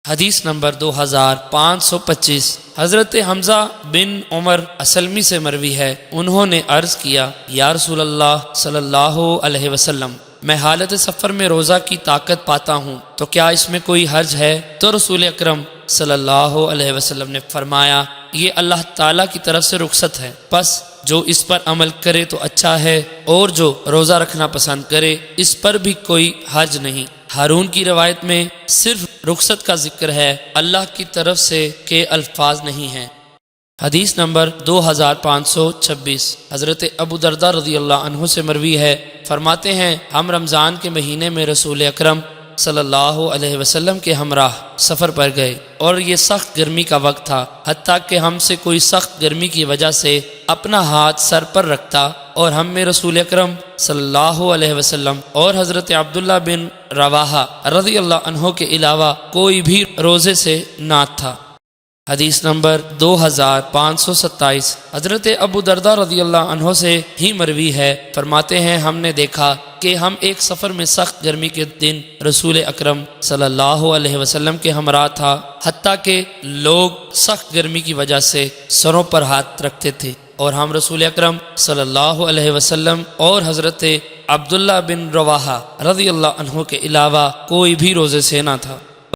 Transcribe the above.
حدیث نمبر 2525 حضرت حمزہ بن عمر اسلمی سے مروی ہے، انہوں نے عرض کیا یا رسول اللہ صلی اللہ علیہ وسلم، میں حالت سفر میں روزہ کی طاقت پاتا ہوں تو کیا اس میں کوئی حرج ہے؟ تو رسول اکرم صلی اللہ علیہ وسلم نے فرمایا یہ اللہ تعالیٰ کی طرف سے رخصت ہے، پس جو اس پر عمل کرے تو اچھا ہے، اور جو روزہ رکھنا پسند کرے اس پر بھی کوئی حرج نہیں۔ ہارون کی روایت میں صرف رخصت کا ذکر ہے، اللہ کی طرف سے کے الفاظ نہیں ہیں۔ حدیث نمبر 2526 حضرت ابو درداء رضی اللہ عنہ سے مروی ہے، فرماتے ہیں ہم رمضان کے مہینے میں رسول اکرم صلی اللہ علیہ وسلم کے ہمراہ سفر پر گئے، اور یہ سخت گرمی کا وقت تھا، حتیٰ کہ ہم سے کوئی سخت گرمی کی وجہ سے اپنا ہاتھ سر پر رکھتا، اور ہم میں رسول اکرم صلی اللہ علیہ وسلم اور حضرت عبداللہ بن رواحہ رضی اللہ عنہ کے علاوہ کوئی بھی روزے سے نہ تھا۔ حدیث نمبر 2527 حضرت ابو درداء رضی اللہ عنہ سے ہی مروی ہے، فرماتے ہیں ہم نے دیکھا کہ ہم ایک سفر میں سخت گرمی کے دن رسول اکرم صلی اللہ علیہ وسلم کے ہمراہ تھا، حتیٰ کہ لوگ سخت گرمی کی وجہ سے سروں پر ہاتھ رکھتے تھے، اور ہم رسول اکرم صلی اللہ علیہ وسلم اور حضرت عبداللہ بن رواحہ رضی اللہ عنہ کے علاوہ کوئی بھی روزے سے نہ تھا۔